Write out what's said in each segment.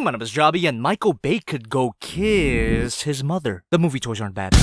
my name is Jobby, and Michael Bay could go kiss his mother. The movie toys aren't bad.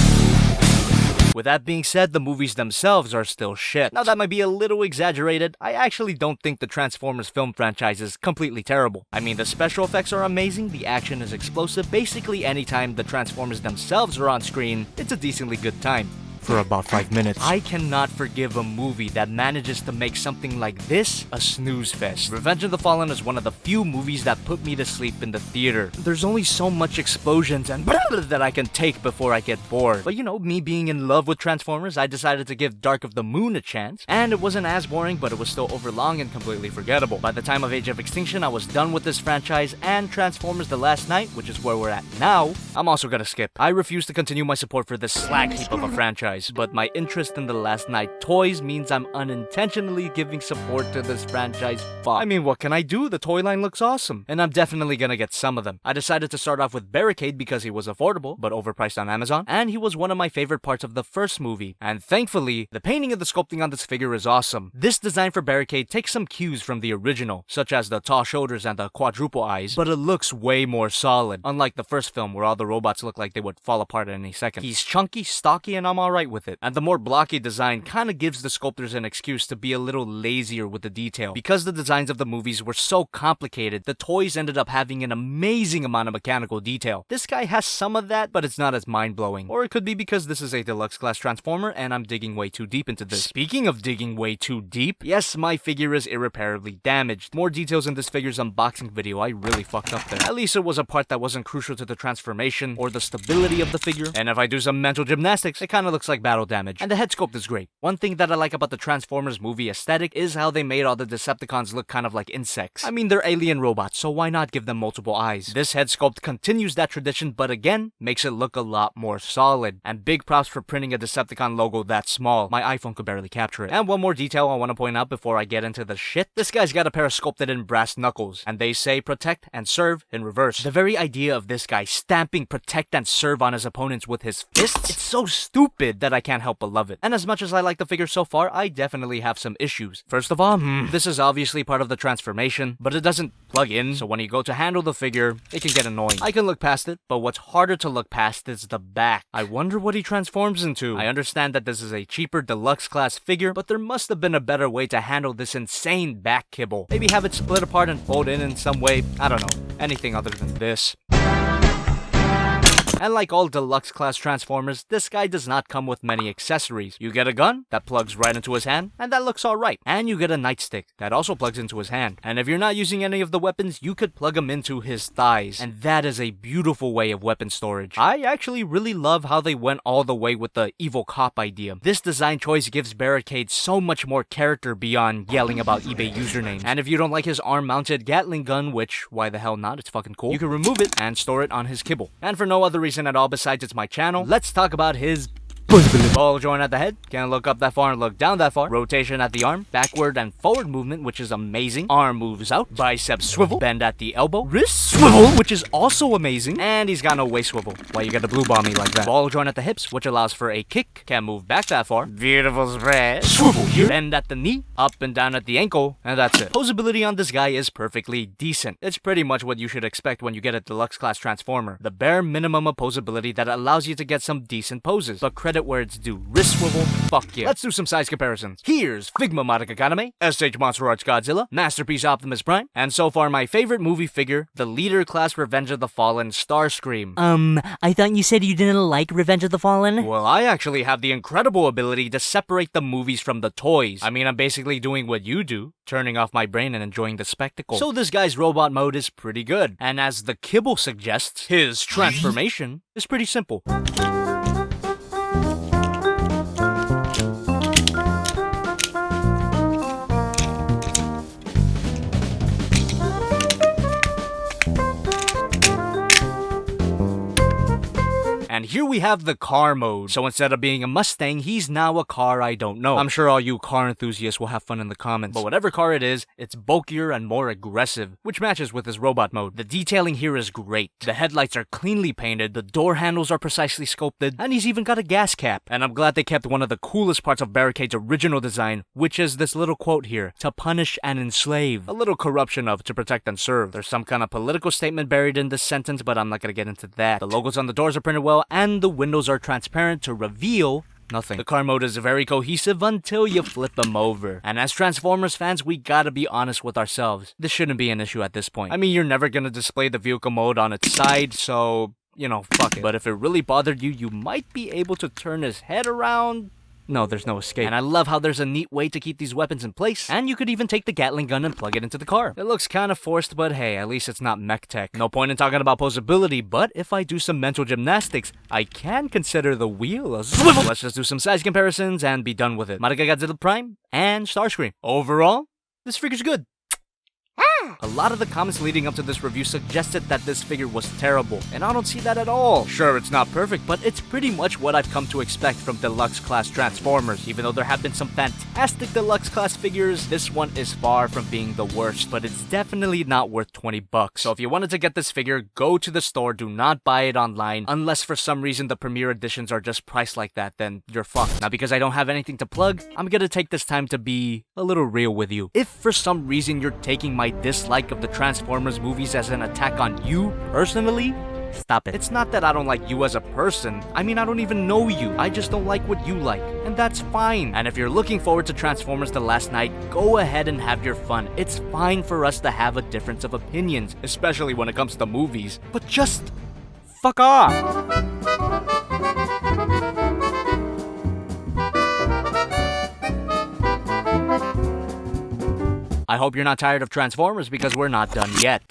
With that being said, the movies themselves are still shit. Now that might be a little exaggerated, I actually don't think the Transformers film franchise is completely terrible. I mean, the special effects are amazing, the action is explosive, basically anytime the Transformers themselves are on screen, it's a decently good time. For about 5 minutes. I cannot forgive a movie that manages to make something like this a snooze fest. Revenge of the Fallen is one of the few movies that put me to sleep in the theater. There's only so much explosions and that I can take before I get bored. But you know, me being in love with Transformers, I decided to give Dark of the Moon a chance. And it wasn't as boring, but it was still overlong and completely forgettable. By the time of Age of Extinction, I was done with this franchise, and Transformers The Last Knight, which is where we're at now, I'm also gonna skip. I refuse to continue my support for this slag heap of a franchise. But my interest in The Last Knight toys means I'm unintentionally giving support to this franchise. Fuck. I mean, what can I do? The toy line looks awesome, and I'm definitely gonna get some of them. I decided to start off with Barricade because he was affordable, but overpriced on Amazon, and he was one of my favorite parts of the first movie. And thankfully, the painting and the sculpting on this figure is awesome. This design for Barricade takes some cues from the original, such as the tall shoulders and the quadruple eyes, but it looks way more solid, unlike the first film where all the robots look like they would fall apart at any second. He's chunky, stocky, and I'm alright with it. And the more blocky design kinda gives the sculptors an excuse to be a little lazier with the detail. Because the designs of the movies were so complicated, the toys ended up having an amazing amount of mechanical detail. This guy has some of that, but it's not as mind-blowing. Or it could be because this is a deluxe class Transformer and I'm digging way too deep into this. Speaking of digging way too deep, yes, my figure is irreparably damaged. More details in this figure's unboxing video. I really fucked up there. At least it was a part that wasn't crucial to the transformation or the stability of the figure. And if I do some mental gymnastics, it kinda looks like battle damage. And the head sculpt is great. One thing that I like about the Transformers movie aesthetic is how they made all the Decepticons look kind of like insects. I mean, they're alien robots, so why not give them multiple eyes? This head sculpt continues that tradition, but again, makes it look a lot more solid. And big props for printing a Decepticon logo that small. My iPhone could barely capture it. And one more detail I want to point out before I get into the shit. This guy's got a pair of sculpted in brass knuckles, and they say protect and serve in reverse. The very idea of this guy stamping protect and serve on his opponents with his fists, it's so stupid that I can't help but love it. And as much as I like the figure so far, I definitely have some issues. First of all, this is obviously part of the transformation, but it doesn't plug in, so when you go to handle the figure, it can get annoying. I can look past it, but what's harder to look past is the back. I wonder what he transforms into. I understand that this is a cheaper deluxe class figure, but there must have been a better way to handle this insane back kibble. Maybe have it split apart and fold in some way. I don't know. Anything other than this. And like all deluxe class Transformers, this guy does not come with many accessories. You get a gun that plugs right into his hand, and that looks alright. And you get a nightstick that also plugs into his hand. And if you're not using any of the weapons, you could plug them into his thighs. And that is a beautiful way of weapon storage. I actually really love how they went all the way with the evil cop idea. This design choice gives Barricade so much more character beyond yelling about eBay usernames. And if you don't like his arm-mounted Gatling gun, which, why the hell not, it's fucking cool, you can remove it and store it on his kibble. And for no other reason at all besides it's my channel, let's talk about his ball joint at the head. Can't look up that far and look down that far. Rotation at the arm. Backward and forward movement, which is amazing. Arm moves out. Bicep swivel. Bend at the elbow. Wrist swivel, which is also amazing. And he's got no waist swivel. Why you got to blue bomb me like that? Ball joint at the hips, which allows for a kick. Can't move back that far. Beautiful spread. Swivel here. Bend at the knee. Up and down at the ankle. And that's it. Posability on this guy is perfectly decent. It's pretty much what you should expect when you get a deluxe class Transformer. The bare minimum of posability that allows you to get some decent poses. But credit where it's due. Wrist swivel, fuck yeah. Let's do some size comparisons. Here's Figma Modic Academy, SH Monster Arts Godzilla, Masterpiece Optimus Prime, and so far my favorite movie figure, the Leader Class Revenge of the Fallen Starscream. I thought you said you didn't like Revenge of the Fallen? Well, I actually have the incredible ability to separate the movies from the toys. I mean, I'm basically doing what you do, turning off my brain and enjoying the spectacle. So this guy's robot mode is pretty good. And as the kibble suggests, his transformation is pretty simple. And here we have the car mode. So instead of being a Mustang, he's now a car I don't know. I'm sure all you car enthusiasts will have fun in the comments. But whatever car it is, it's bulkier and more aggressive, which matches with his robot mode. The detailing here is great. The headlights are cleanly painted, the door handles are precisely sculpted, and he's even got a gas cap. And I'm glad they kept one of the coolest parts of Barricade's original design, which is this little quote here: to punish and enslave. A little corruption of to protect and serve. There's some kind of political statement buried in this sentence, but I'm not gonna get into that. The logos on the doors are printed well, and the windows are transparent to reveal nothing. The car mode is very cohesive until you flip them over. And as Transformers fans, we gotta be honest with ourselves. This shouldn't be an issue at this point. I mean, you're never gonna display the vehicle mode on its side, so, you know, fuck it. But if it really bothered you, you might be able to turn his head around. No, there's no escape. And I love how there's a neat way to keep these weapons in place. And you could even take the Gatling gun and plug it into the car. It looks kind of forced, but hey, at least it's not mech tech. No point in talking about posability, but if I do some mental gymnastics, I can consider the wheel a swivel. Let's just do some size comparisons and be done with it. Godzilla Prime and Starscream. Overall, this figure's good. A lot of the comments leading up to this review suggested that this figure was terrible, and I don't see that at all. Sure, it's not perfect, but it's pretty much what I've come to expect from deluxe class Transformers. Even though there have been some fantastic deluxe class figures, this one is far from being the worst, but it's definitely not worth 20 bucks. So if you wanted to get this figure, go to the store, do not buy it online, unless for some reason the premiere editions are just priced like that, then you're fucked. Now, because I don't have anything to plug, I'm gonna take this time to be a little real with you. If for some reason you're taking my dislike of the Transformers movies as an attack on you personally, stop it. It's not that I don't like you as a person. I mean, I don't even know you. I just don't like what you like, and that's fine. And if you're looking forward to Transformers The Last Night, go ahead and have your fun. It's fine for us to have a difference of opinions, especially when it comes to movies. But just fuck off. I hope you're not tired of Transformers because we're not done yet.